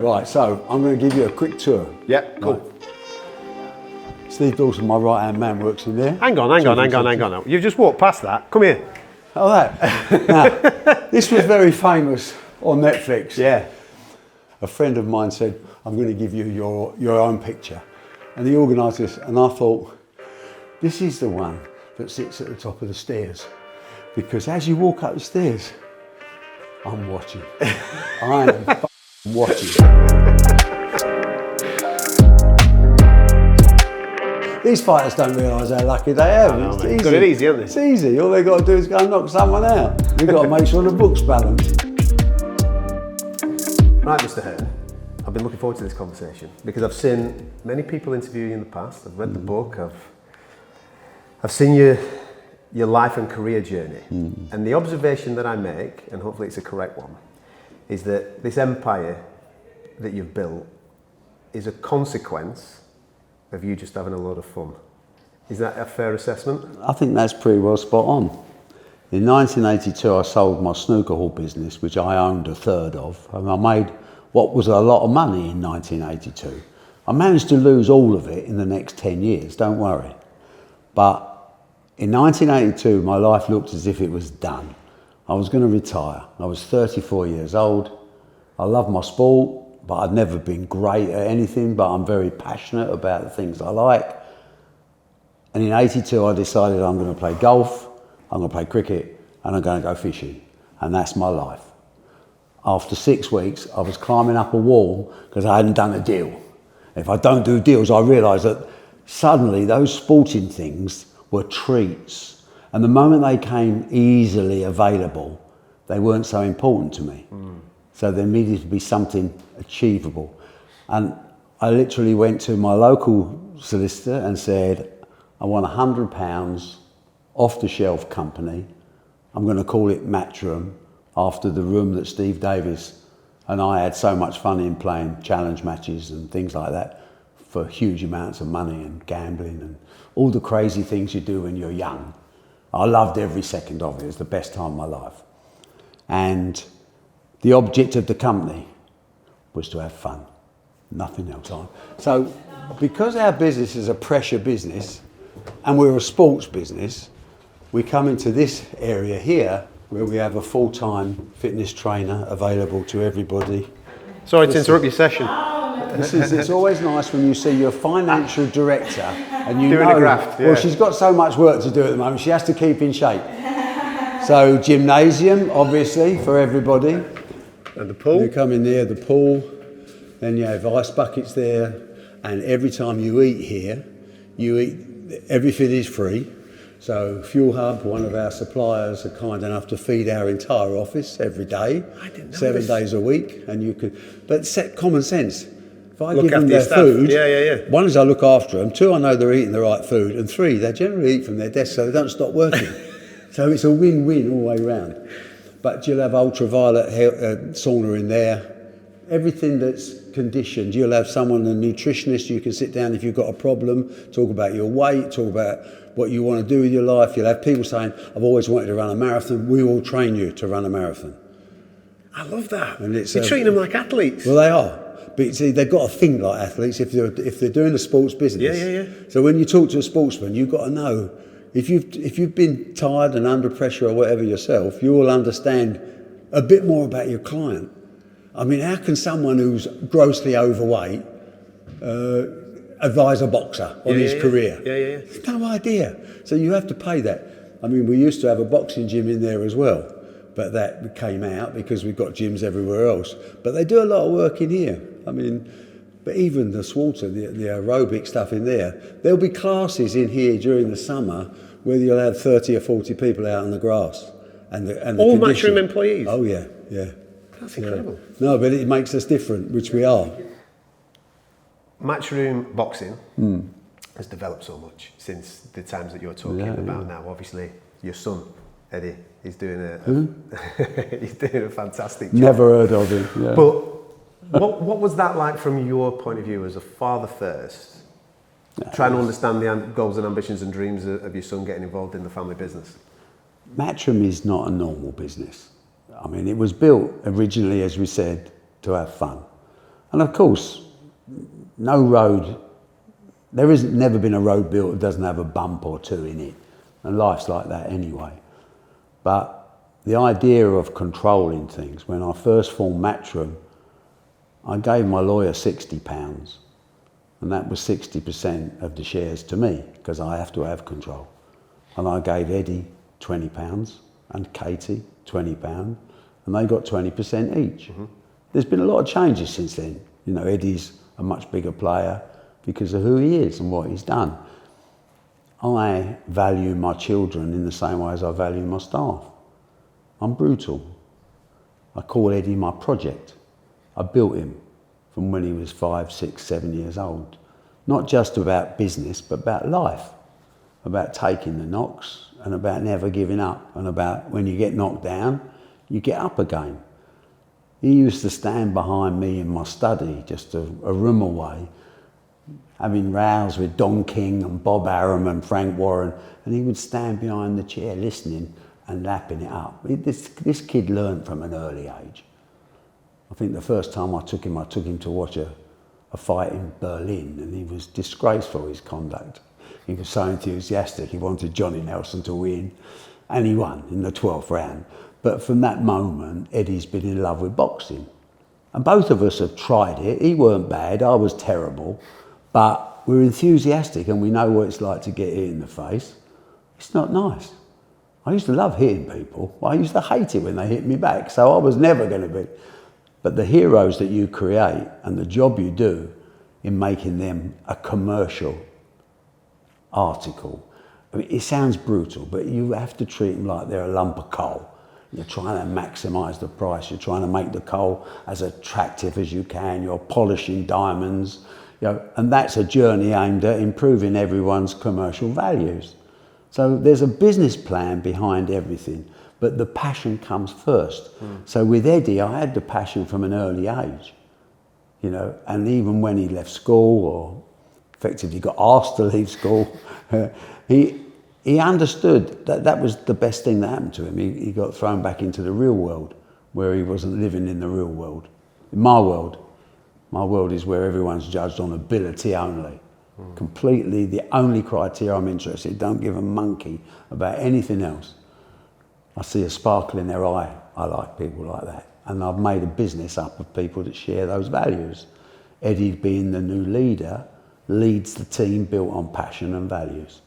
Right, so I'm going to give you a quick tour. Yeah, cool. Right. Steve Dawson, my right-hand man, works in there. Hang on. You've just walked past that. Come here. Oh, that. Now, this was very famous on Netflix. Yeah. A friend of mine said, I'm going to give you your own picture. And he organised this, and I thought, this is the one that sits at the top of the stairs. Because as you walk up the stairs, I'm watching. I am watching. These fighters don't realise how lucky they are. It's easy. Got it easy, haven't they? It's easy. All they've got to do is go and knock someone out. We've got to make sure the book's balanced. Right, Mr. Hearn, I've been looking forward to this conversation because I've seen many people interview you in the past. I've read the book. I've seen your life and career journey. And the observation that I make, and hopefully it's a correct one, is that this empire that you've built is a consequence of you just having a lot of fun. Is that a fair assessment? I think that's pretty well spot on. In 1982, I sold my snooker hall business, which I owned a third of, and I made what was a lot of money in 1982. I managed to lose all of it in the next 10 years, don't worry. But in 1982, my life looked as if it was done. I was going to retire. I was 34 years old. I love my sport, but I'd never been great at anything, but I'm very passionate about the things I like. And in 82, I decided I'm going to play golf, I'm going to play cricket, and I'm going to go fishing. And that's my life. After 6 weeks, I was climbing up a wall because I hadn't done a deal. If I don't do deals, I realised that suddenly those sporting things were treats. And the moment they came easily available, they weren't so important to me. So there needed to be something achievable. And I literally went to my local solicitor and said, I want £100 off the shelf company. I'm going to call it Matchroom, after the room that Steve Davis and I had so much fun in playing challenge matches and things like that for huge amounts of money and gambling and all the crazy things you do when you're young. I loved every second of it. It was the best time of my life. And the object of the company was to have fun, nothing else. So because our business is a pressure business and we're a sports business, we come into this area here where we have a full-time fitness trainer available to everybody. Sorry to interrupt your session. It's always nice when you see your financial director and you doing know, a graft, yeah. Well, she's got so much work to do at the moment, she has to keep in shape. So gymnasium, obviously, for everybody. And the pool? You come in there, the pool, then you have ice buckets there, and every time you eat here, everything is free. So Fuel Hub, one of our suppliers, are kind enough to feed our entire office every day, I didn't know 7 this. days a week, and you could. But set common sense. If I Look give them after their your staff. food, Yeah. one is I look after them. Two, I know they're eating the right food, and three, they generally eat from their desk, so they don't stop working. So it's a win-win all the way round. But you'll have ultraviolet sauna in there. Everything that's conditioned. You'll have someone, a nutritionist, you can sit down if you've got a problem, talk about your weight, talk about what you want to do with your life. You'll have people saying, I've always wanted to run a marathon. We will train you to run a marathon. I love that. And it's, You're treating them like athletes. Well, they are. But see, they've got to think like athletes if they're doing a sports business. Yeah. So when you talk to a sportsman, you've got to know, if you've been tired and under pressure or whatever yourself, you will understand a bit more about your client. I mean, how can someone who's grossly overweight advise a boxer on his career? Yeah. No idea. So you have to pay that. I mean, we used to have a boxing gym in there as well, but that came out because we've got gyms everywhere else. But they do a lot of work in here. I mean, but even the Swarter, the aerobic stuff in there, there'll be classes in here during the summer where you'll have 30 or 40 people out on the grass. And the all condition. Matchroom employees? Oh, yeah. That's incredible. No, but it makes us different, which we are. Matchroom boxing has developed so much since the times that you're talking about now. Obviously, your son, Eddie, he's doing a fantastic job. Never heard of him. Yeah. But what was that like from your point of view as a father first? Trying to understand the goals and ambitions and dreams of your son getting involved in the family business. Matchroom is not a normal business. I mean, it was built originally, as we said, to have fun. And of course, no road, there isn't never been a road built that doesn't have a bump or two in it. And life's like that anyway. But the idea of controlling things, when I first formed Matchroom, I gave my lawyer £60, and that was 60% of the shares to me, because I have to have control. And I gave Eddie £20 and Katie £20, and they got 20% each. Mm-hmm. There's been a lot of changes since then. You know, Eddie's a much bigger player because of who he is and what he's done. I value my children in the same way as I value my staff. I'm brutal. I call Eddie my project. I built him from when he was 5, 6, 7 years old. Not just about business, but about life, about taking the knocks and about never giving up, and about when you get knocked down, you get up again. He used to stand behind me in my study, just a room away, having rows with Don King and Bob Arum and Frank Warren, and he would stand behind the chair listening and lapping it up. This kid learned from an early age. I think the first time I took him to watch a fight in Berlin, and he was disgraceful, his conduct. He was so enthusiastic, he wanted Johnny Nelson to win, and he won in the 12th round. But from that moment, Eddie's been in love with boxing. And both of us have tried it. He weren't bad, I was terrible, but we're enthusiastic and we know what it's like to get hit in the face. It's not nice. I used to love hitting people. I used to hate it when they hit me back, so I was never going to be. But the heroes that you create and the job you do in making them a commercial article, I mean, it sounds brutal, but you have to treat them like they're a lump of coal. You're trying to maximise the price. You're trying to make the coal as attractive as you can. You're polishing diamonds, you know, and that's a journey aimed at improving everyone's commercial values. So there's a business plan behind everything, but the passion comes first. So with Eddie, I had the passion from an early age, you know, and even when he left school, or effectively got asked to leave school, he understood that that was the best thing that happened to him. He got thrown back into the real world, where he wasn't living in the real world. In my world is where everyone's judged on ability only. Completely the only criteria I'm interested in. Don't give a monkey about anything else. I see a sparkle in their eye. I like people like that. And I've made a business up of people that share those values. Eddie, being the new leader, leads the team built on passion and values.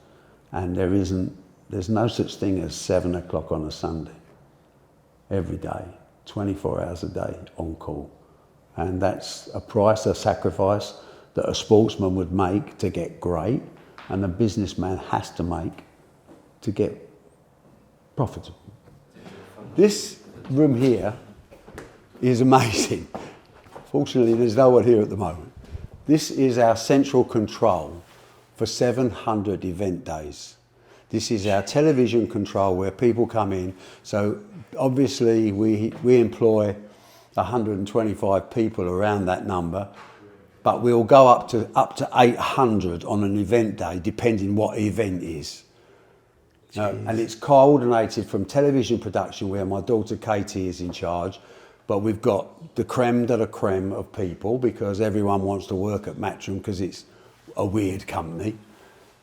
And there's no such thing as 7 o'clock on a Sunday. Every day, 24 hours a day, on call. And that's a price, a sacrifice that a sportsman would make to get great, and a businessman has to make to get profitable. This room here is amazing. Fortunately, there's no one here at the moment. This is our central control for 700 event days. This is our television control where people come in. So obviously we employ 125 people around that number, but we'll go up to 800 on an event day, depending what event is. And it's coordinated from television production, where my daughter Katie is in charge, but we've got the creme de la creme of people, because everyone wants to work at Matchroom because it's a weird company.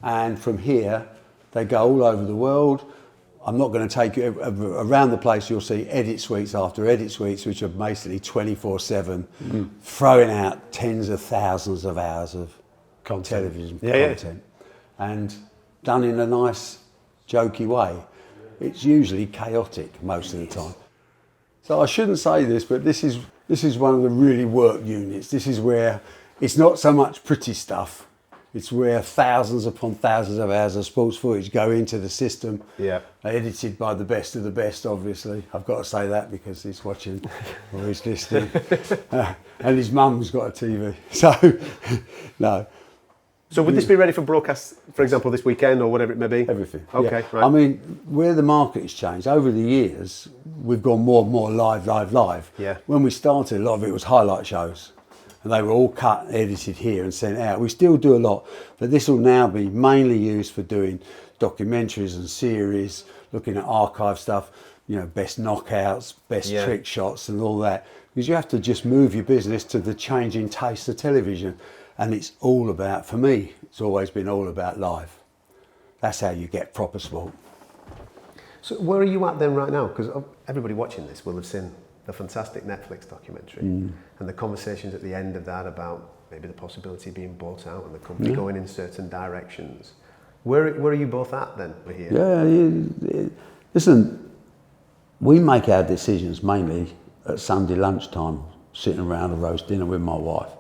And from here, they go all over the world. I'm not going to take you around the place. You'll see edit suites after edit suites, which are basically 24/7, throwing out tens of thousands of hours of television content, and done in a nice, jokey way. It's usually chaotic most of the time. So I shouldn't say this, but this is one of the really work units. This is where it's not so much pretty stuff. It's where thousands upon thousands of hours of sports footage go into the system. Yeah. Edited by the best of the best, obviously. I've got to say that because he's watching or he's listening. And his mum's got a TV. So, no. So would this be ready for broadcast, for example, this weekend or whatever it may be? Everything. Okay, yeah. right. I mean, where the market's changed, over the years, we've gone more and more live. Yeah. When we started, a lot of it was highlight shows. And they were all cut and edited here and sent out. We still do a lot, but this will now be mainly used for doing documentaries and series, looking at archive stuff, you know, best knockouts, best trick shots and all that. because you have to just move your business to the changing taste of television. And it's all about, for me, it's always been all about live. That's how you get proper sport. So where are you at then right now? Because everybody watching this will have seen the fantastic Netflix documentary and the conversations at the end of that about maybe the possibility of being bought out and the company going in certain directions. Where are you both at then? We're here. Listen, we make our decisions mainly at Sunday lunchtime, sitting around a roast dinner with my wife.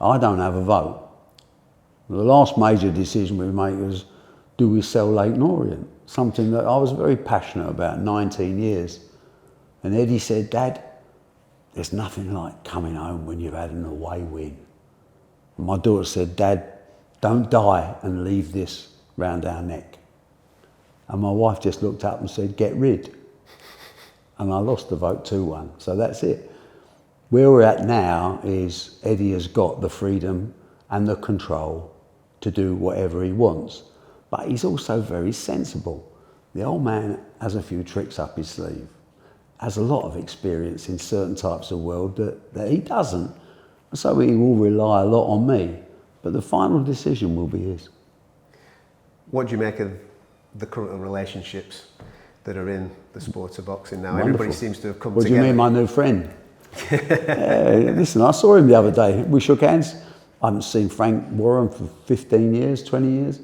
I don't have a vote. The last major decision we made was, do we sell Leyton Orient? Something that I was very passionate about, 19 years. And Eddie said, Dad, there's nothing like coming home when you've had an away win. And my daughter said, Dad, don't die and leave this round our neck. And my wife just looked up and said, get rid. And I lost the vote 2-1. So that's it. Where we're at now is Eddie has got the freedom and the control to do whatever he wants. But he's also very sensible. The old man has a few tricks up his sleeve, has a lot of experience in certain types of world that he doesn't. So he will rely a lot on me, but the final decision will be his. What do you make of the current relationships that are in the sport of boxing now? Wonderful. Everybody seems to have come What together. do you mean, my new friend? Listen, I saw him the other day. We shook hands. I haven't seen Frank Warren for 15 years, 20 years.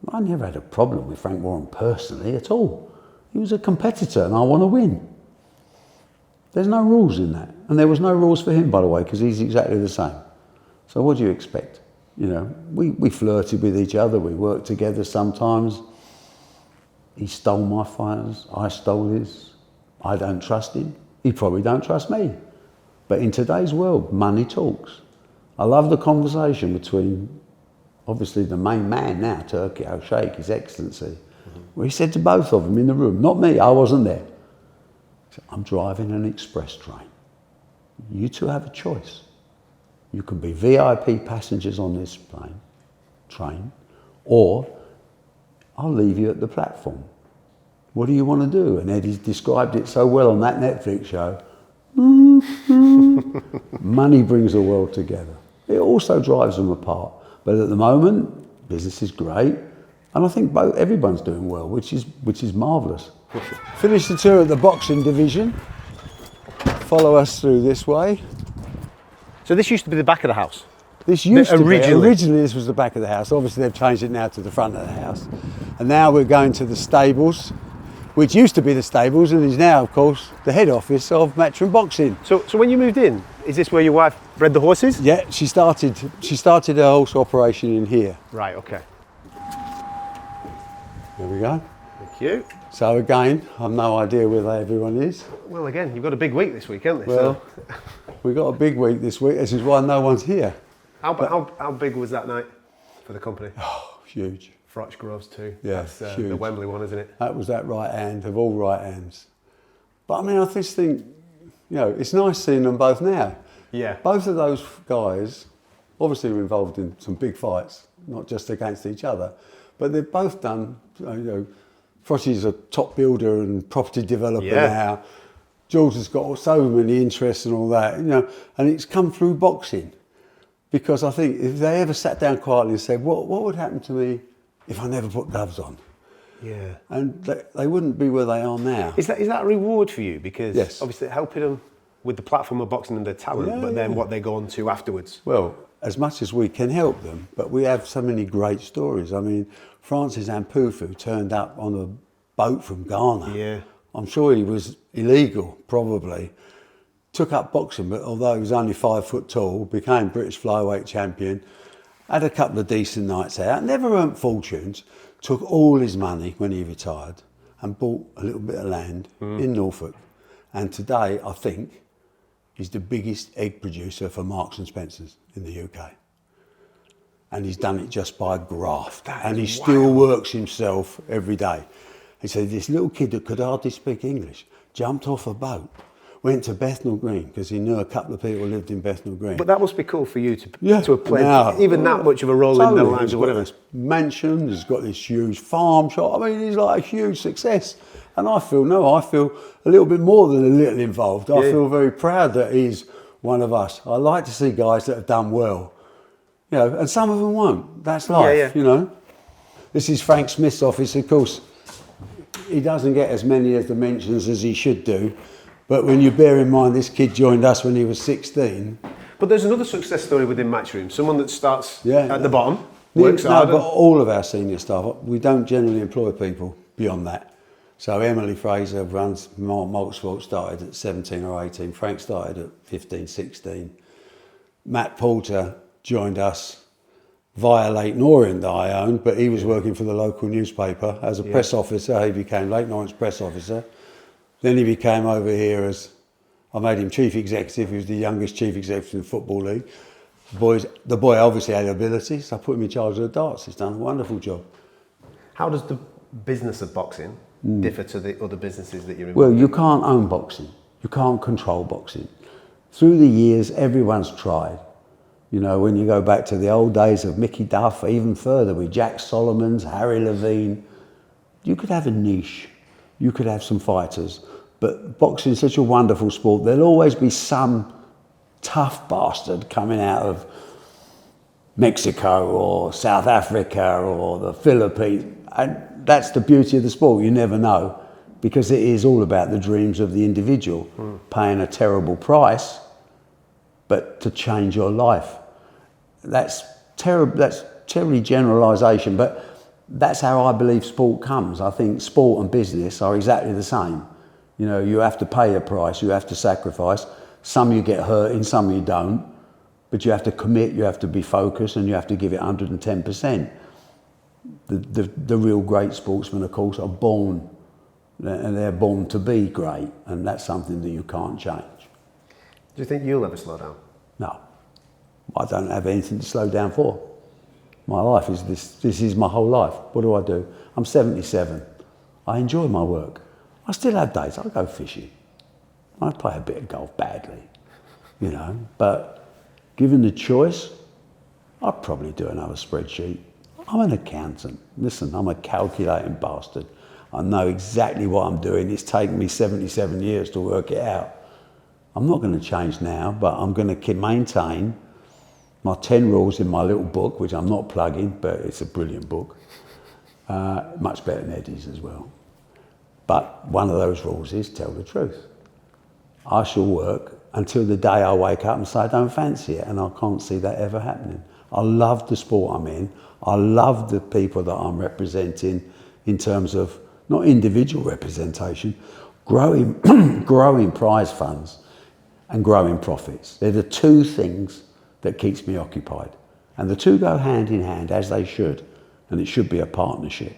I never had a problem with Frank Warren personally at all. He was a competitor and I want to win. There's no rules in that. And there was no rules for him, by the way, because he's exactly the same. So what do you expect? You know, we flirted with each other, we worked together sometimes. He stole my fighters, I stole his. I don't trust him. He probably don't trust me. But in today's world, money talks. I love the conversation between, obviously, the main man now, Turki, Sheikh, His Excellency, where he said to both of them in the room, not me, I wasn't there. He said, I'm driving an express train. You two have a choice. You can be VIP passengers on this train, or I'll leave you at the platform. What do you want to do? And Eddie's described it so well on that Netflix show. Money brings the world together. It also drives them apart. But at the moment, business is great. And I think everyone's doing well, which is marvellous. Finish the tour of the boxing division. Follow us through this way. So this used to be the back of the house? This used to be. Originally This was the back of the house. Obviously they've changed it now to the front of the house. And now we're going to the stables, which used to be the stables and is now, of course, the head office of Matchroom Boxing. So when you moved in, is this where your wife bred the horses? Yeah, she started her horse operation in here. Right, okay. There we go. Thank you. So again, I've no idea where everyone is. Well, again, you've got a big week this week, haven't you? Well, we've got a big week this week. This is why no one's here. How big was that night for the company? Oh, huge. Frotch Groves too. Yeah, That's huge. the Wembley one, isn't it? That was that right hand of all right hands. But I mean, I just think, you know, it's nice seeing them both now. Yeah. Both of those guys obviously were involved in some big fights, not just against each other, but they've both done, you know, Frotchy's a top builder and property developer now. George has got so many interests and all that, you know, and it's come through boxing. Because I think if they ever sat down quietly and said, what would happen to me if I never put gloves on? Yeah. And they wouldn't be where they are now. Is that a reward for you? Because Yes. obviously helping them with the platform of boxing and their talent, but then what they go on to afterwards. Well, as much as we can help them, but we have so many great stories. I mean, Francis Ampufu turned up on a boat from Ghana. Yeah. I'm sure he was illegal, probably. Took up boxing, but although he was only 5 foot tall, became British flyweight champion, had a couple of decent nights out, never earned fortunes, took all his money when he retired and bought a little bit of land in Norfolk. And today, I think, he's the biggest egg producer for Marks and Spencer's in the UK. And he's done it just by graft. And he still works himself every day. He said, this little kid that could hardly speak English jumped off a boat, went to Bethnal Green because he knew a couple of people who lived in Bethnal Green. But that must be cool for you to Yeah. have played Now, even that much of a role in their lives He's or got whatever. this mansion, he's got this huge farm shop. I mean, he's like a huge success. And I feel a little bit more than a little involved. I feel very proud that he's one of us. I like to see guys that have done well, you know, and some of them won't. That's life, you know. This is Frank Smith's office, of course. He doesn't get as many of the mentions as he should do. But when you bear in mind this kid joined us when he was 16. But there's another success story within Matchroom. Someone that starts at the bottom, works No, hard. but all of our senior staff, we don't generally employ people beyond that. So Emily Fraser runs Multisport, started at 17 or 18. Frank started at 15, 16. Matt Porter joined us via Leighton Orient that I owned, but he was working for the local newspaper as a press officer. He became Leighton Orient's press officer. Then he became over here I made him chief executive. He was the youngest chief executive in the Football League. The boy obviously had ability, so I put him in charge of the darts. He's done a wonderful job. How does the business of boxing differ to the other businesses that you're in? Well, you can't own boxing. You can't control boxing. Through the years, everyone's tried. You know, when you go back to the old days of Mickey Duff, even further with Jack Solomons, Harry Levine, you could have a niche. You could have some fighters. But boxing is such a wonderful sport. There'll always be some tough bastard coming out of Mexico or South Africa or the Philippines. And that's the beauty of the sport. You never know, because it is all about the dreams of the individual, paying a terrible price, but to change your life. That's terrible. That's terribly generalisation, but that's how I believe sport comes. I think sport and business are exactly the same. You know, you have to pay a price, you have to sacrifice. Some you get hurt in, some you don't, but you have to commit, you have to be focused, and you have to give it 110%. The real great sportsmen, of course, are born, and they're born to be great, and that's something that you can't change. Do you think you'll ever slow down? No, I don't have anything to slow down for. My life is this. This is my whole life. What do? I'm 77. I enjoy my work. I still have days. I go fishing. I play a bit of golf badly, you know, but given the choice, I'd probably do another spreadsheet. I'm an accountant. Listen, I'm a calculating bastard. I know exactly what I'm doing. It's taken me 77 years to work it out. I'm not going to change now, but I'm going to maintain my 10 rules in my little book, which I'm not plugging, but it's a brilliant book. Much better than Eddie's as well. But one of those rules is tell the truth. I shall work until the day I wake up and say I don't fancy it, and I can't see that ever happening. I love the sport I'm in. I love the people that I'm representing in terms of not individual representation, growing prize funds and growing profits. They're the two things that keeps me occupied. And the two go hand in hand, as they should, and it should be a partnership.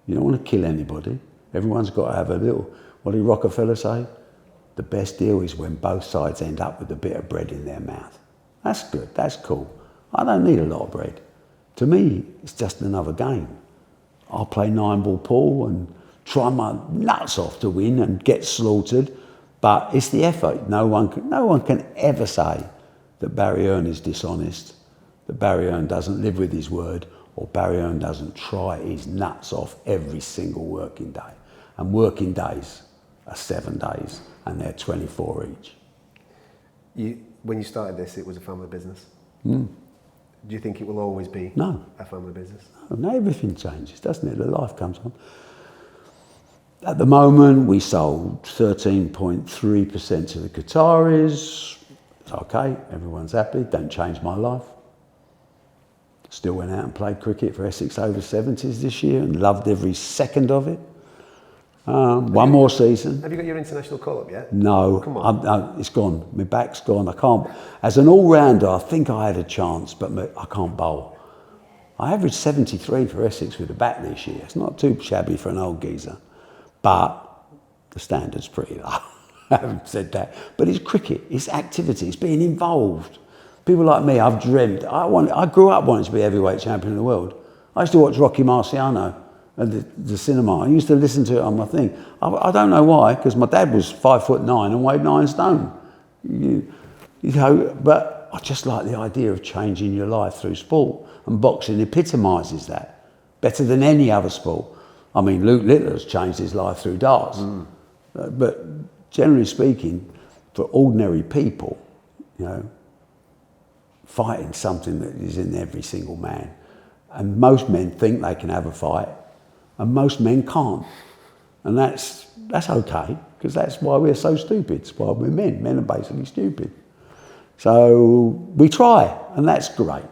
You don't want to kill anybody. Everyone's got to have a little, what did Rockefeller say? The best deal is when both sides end up with a bit of bread in their mouth. That's good, that's cool. I don't need a lot of bread. To me, it's just another game. I'll play 9-ball pool and try my nuts off to win and get slaughtered, but it's the effort. No one can ever say that Barry Hearn is dishonest, that Barry Hearn doesn't live with his word, or Barry Hearn doesn't try his nuts off every single working day. And working days are 7 days, and they're 24 each. When you started this, it was a family business. Do you think it will always be a family business? No, everything changes, doesn't it? The life comes on. At the moment, we sold 13.3% to the Qataris. It's okay, everyone's happy, don't change my life. Still went out and played cricket for Essex over 70s this year and loved every second of it. One more season. Have you got your international call-up yet? No, Come on. it's gone. My back's gone. I can't. As an all-rounder, I think I had a chance, but I can't bowl. I averaged 73 for Essex with a bat this year. It's not too shabby for an old geezer, but the standard's pretty low. I haven't said that. But it's cricket, it's activity, it's being involved. People like me, I've dreamt. I grew up wanting to be heavyweight champion of the world. I used to watch Rocky Marciano at the cinema. I used to listen to it on my thing. I don't know why, because my dad was 5'9" and weighed 9 stone. You know, but I just like the idea of changing your life through sport, and boxing epitomises that better than any other sport. I mean, Luke Littler's changed his life through darts, but generally speaking, for ordinary people, you know, fighting something that is in every single man, and most men think they can have a fight, and most men can't, and that's okay, because that's why we're so stupid. It's why we're men. Men are basically stupid. So we try, and that's great.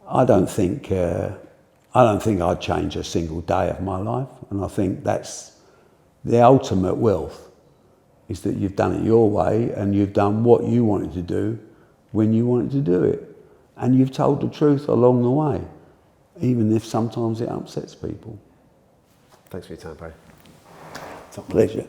I don't think I'd change a single day of my life, and I think that's the ultimate wealth, is that you've done it your way, and you've done what you wanted to do when you wanted to do it, and you've told the truth along the way, even if sometimes it upsets people. Thanks for your time, Barry. It's a pleasure.